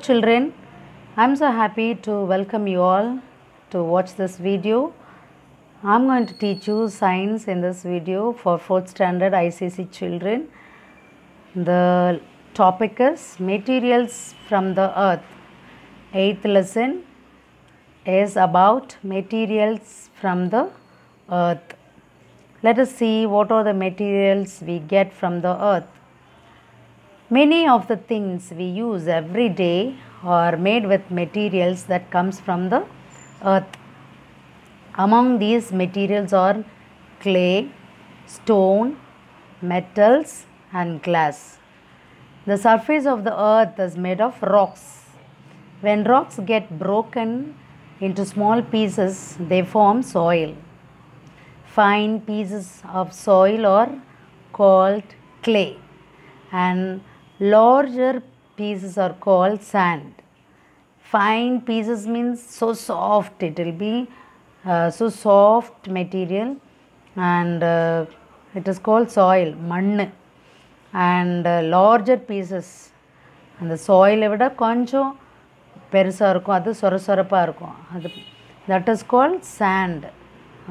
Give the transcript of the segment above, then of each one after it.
Children, I'm so happy to welcome you all to watch this video. I'm going to teach you science in this video for 4th standard ICC children. The topic is materials from the earth. 8th lesson is about materials from the earth. Let us see what are the materials we get from the earth. Many of the things we use every day are made with materials that comes from the earth. Among these materials are clay, stone, metals and glass. The surface of the earth is made of rocks. When rocks get broken into small pieces, they form soil. Fine pieces of soil are called clay and larger pieces are called sand. Fine pieces means so soft, it will be so soft material, and it is called soil, mannu. And larger pieces, and the soil விட கொஞ்சம் பெருசாக இருக்கும், அது சொரசொரப்பாக இருக்கும், அது that is called sand.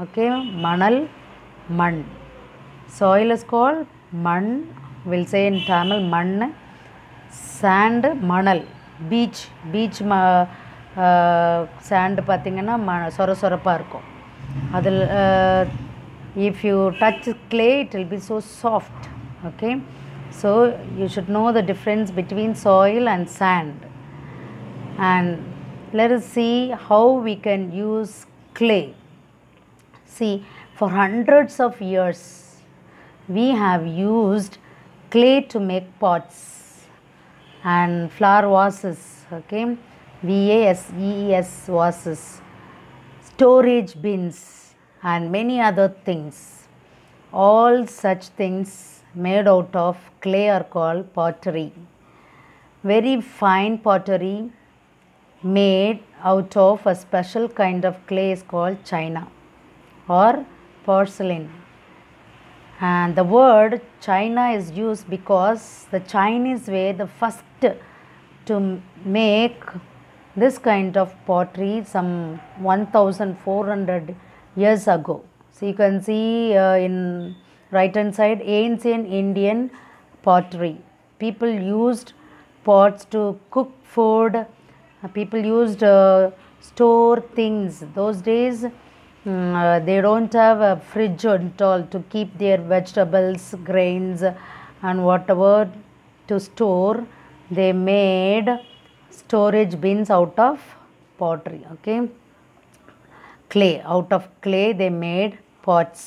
Okay, மணல், மண். Soil is called மண், we'll say in Tamil மண். Sand, மணல். Beach sand பார்த்திங்கன்னா சொரசொரப்பாக இருக்கும். அதில் if you touch clay it will be so soft. Okay, so you should know the difference between soil and sand. And let us see how we can use clay. See, for hundreds of years we have used clay to make pots and flower vases. Okay, vases, vases, storage bins and many other things. All such things made out of clay are called pottery. Very fine pottery made out of a special kind of clay is called china or porcelain. And the word China is used because the Chinese were the first to make this kind of pottery some 1400 years ago. So you can see in right hand side ancient Indian pottery. People used pots to cook food. People used store things. Those days they don't have a fridge at all to keep their vegetables, grains and whatever to store. They made storage bins out of pottery. Okay, clay. Out of clay they made pots.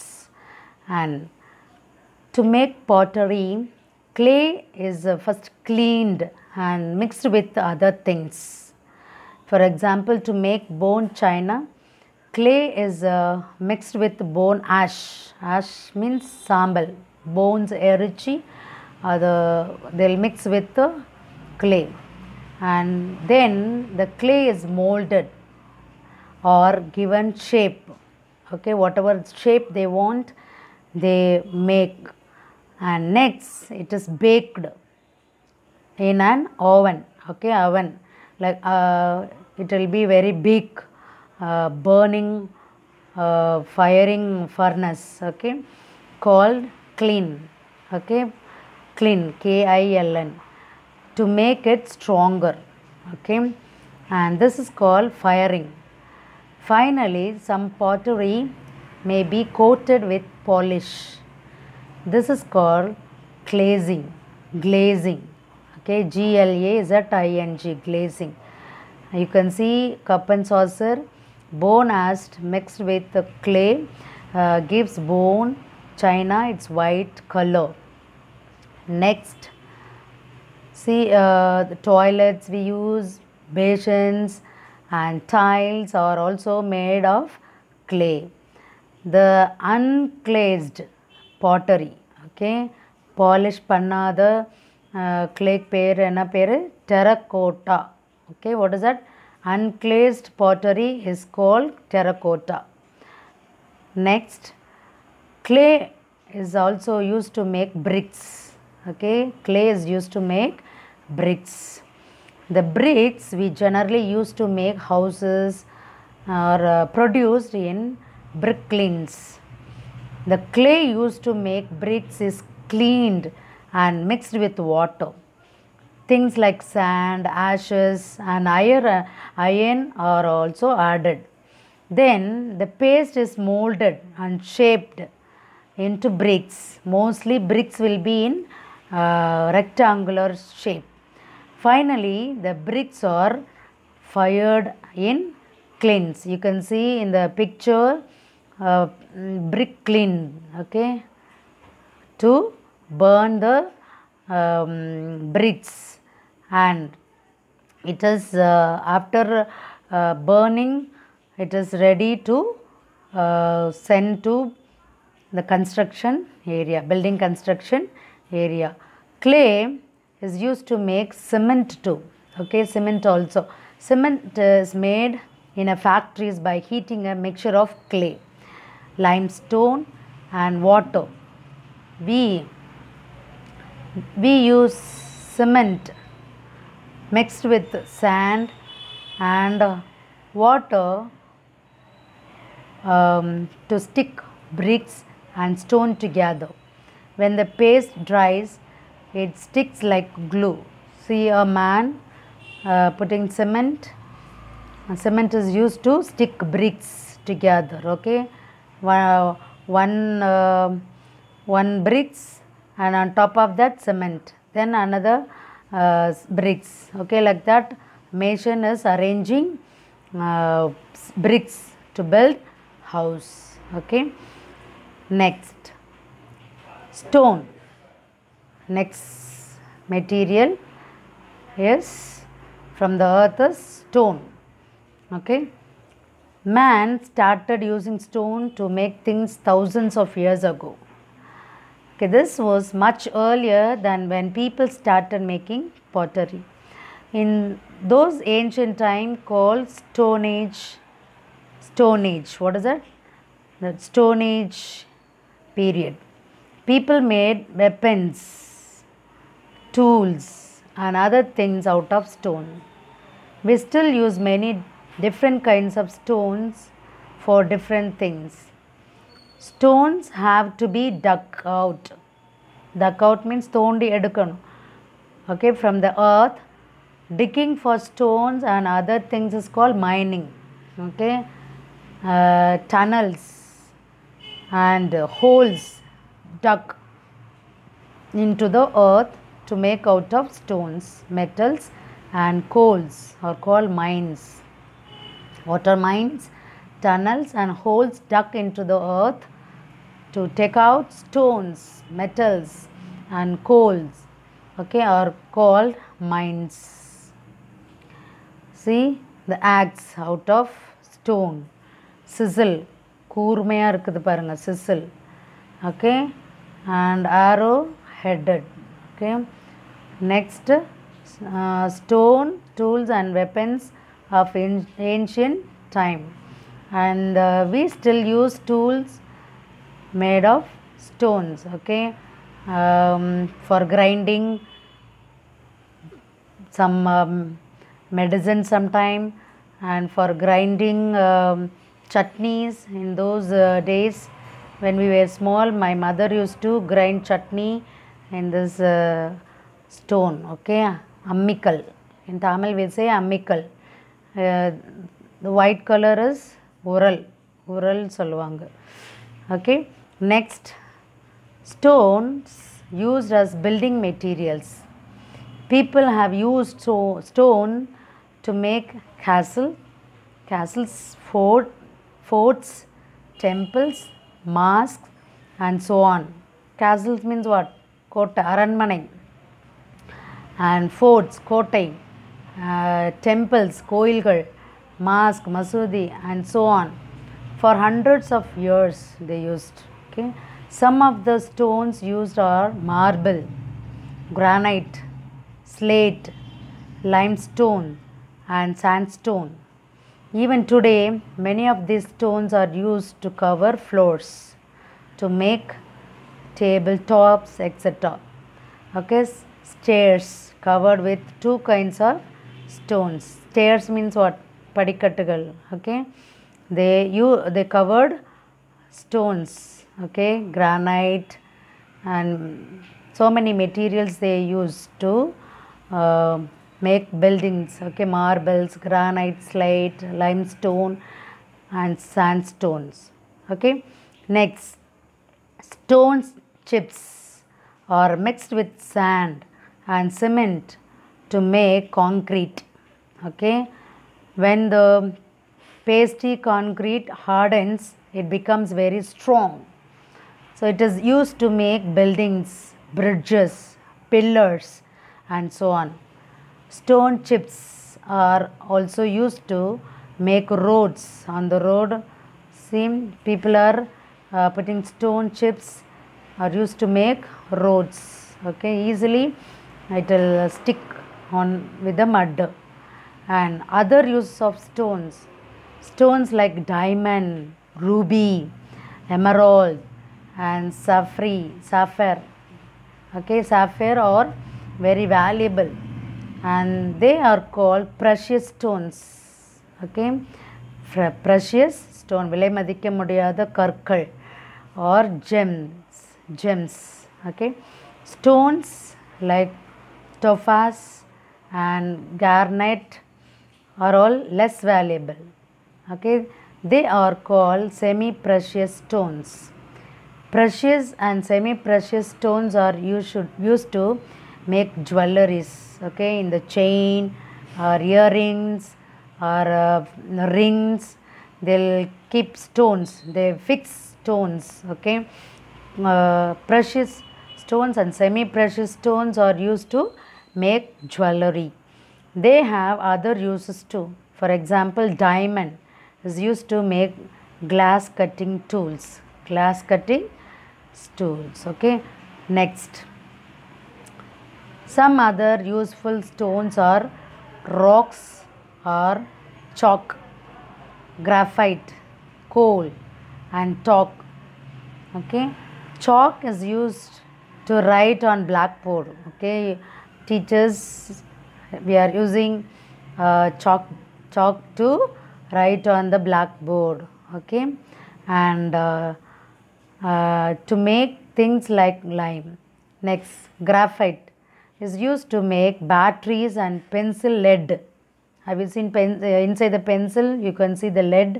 And to make pottery, clay is first cleaned and mixed with other things. For example, to make bone china, clay is mixed with bone ash. Ash means sambal. Bones erichi, they'll mix with the clay. And then the clay is molded or given shape. Okay, whatever shape they want, they make. And next it is baked in an oven. Okay, oven. Like it will be very big. Burning firing furnace, okay, called kiln. Okay, kiln, KILN, to make it stronger. Okay, and this is called firing. Finally, some pottery may be coated with polish. This is called glazing. Okay, GLAZING, glazing. You can see cup and saucer, bone ash mixed with the clay gives bone china its white color. Next, see the toilets we use, basins and tiles are also made of clay. The unglazed pottery, okay, polish பண்ணாத clay பேர் என்ன பேர்? terracotta. Okay, what is that? Unglazed pottery is called terracotta. Next, clay is also used to make bricks. Okay, clay is used to make bricks. The bricks we generally use to make houses are produced in bricklins. The clay used to make bricks is cleaned and mixed with water. Things like sand, ashes and iron are also added. Then the paste is molded and shaped into bricks. Mostly bricks will be in rectangular shape. Finally, the bricks are fired in kilns. You can see in the picture brick kiln, okay, to burn the bricks, and it is after burning it is ready to send to the construction area, building construction area. Clay is used to make cement too. Okay, cement also. Cement is made in a factories by heating a mixture of clay, limestone and water. We use cement mixed with sand and water to stick bricks and stone together. When the paste dries, it sticks like glue. See a man putting cement. Cement is used to stick bricks together. Okay, one bricks and on top of that cement, then another bricks. Okay, like that mason is arranging bricks to build house. Okay, next stone. Next material is from the earth is stone. Okay, man started using stone to make things thousands of years ago. Okay, this was much earlier than when people started making pottery. In those ancient time called Stone Age. Stone Age. What is that? The Stone Age period. People made weapons, tools and other things out of stone. We still use many different kinds of stones for different things. Stones have to be dug out. Dug out means thondi edukanu. Okay, from the earth. Digging for stones and other things is called mining. Okay, tunnels and holes dug into the earth to make out of stones, metals and coals are called mines. Water mines, tunnels and holes dug into the earth to take out stones, metals and coals, okay, are called mines. See the axe out of stone. Chisel, கூர்மையா இருக்குது பாருங்க, chisel. Okay, and arrow headed. Okay, next stone tools and weapons of ancient time, and we still use tools made of stones. Okay, for grinding some medicine sometime, and for grinding chutneys. In those days when we were small, my mother used to grind chutney in this stone. Okay, ammikal. In Tamil we say ammikal. The white color is ural. Ural solvanga. Okay, next stones used as building materials. People have used stone to make castles, forts, temples, mosques and so on. Castles means what? Kota, aranmanai. And forts, kotai, temples, koilgal, mosque, masudi and so on. For hundreds of years they used. Okay, some of the stones used are marble, granite, slate, limestone and sandstone. Even today many of these stones are used to cover floors, to make tabletops, etc. Okay, stairs covered with two kinds of stones. Stairs means what? Padikattugal. Okay, they covered stones. Okay, granite and so many materials they used to uh, make buildings. Okay, marbles, granite, slate, limestone and sandstones. Okay, next, stone chips are mixed with sand and cement to make concrete. Okay, when the pasty concrete hardens, it becomes very strong. So it is used to make buildings, bridges, pillars and so on. Stone chips are also used to make roads. On the road, see, people are putting stone chips are used to make roads. Okay, easily it will stick on with the mud. And other use of stones like diamond, ruby, emerald and sapphire. Okay, sapphire are very valuable and they are called precious stones. Okay, precious stone, விலை மதிக்க முடியாத கற்கள் or gems. Okay, stones like topaz and garnet are all less valuable. Okay, they are called semi precious stones. Precious and semi precious stones are used to make jewelries. Okay, in the chain or earrings or rings, they'll keep stones, they fix stones. Okay, precious stones and semi precious stones are used to make jewelry. They have other uses too. For example, diamond is used to make glass cutting tools. Okay, next, some other useful stones are rocks or chalk, graphite, coal and talc. Okay, chalk is used to write on blackboard. Okay, teachers, we are using chalk to write on the blackboard. Okay, and to make things like lime. Next, graphite is used to make batteries and pencil lead. Have you seen inside the pencil you can see the lead.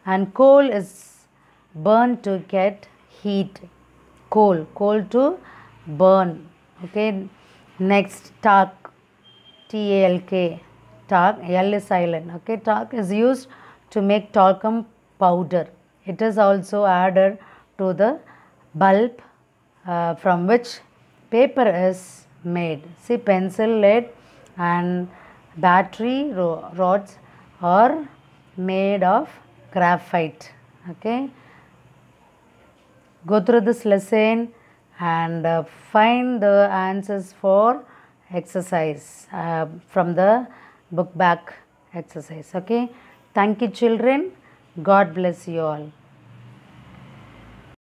And coal is burned to get heat. Coal to burn. Okay, next, talc, TALK, talc, L is silent. Okay, talc is used to make talcum powder. It is also added to the bulb from which paper is made. See, pencil lead and battery rods are made of graphite. Okay, go through this lesson and find the answers for exercise from the book back exercise. Okay, thank you children, God bless you all.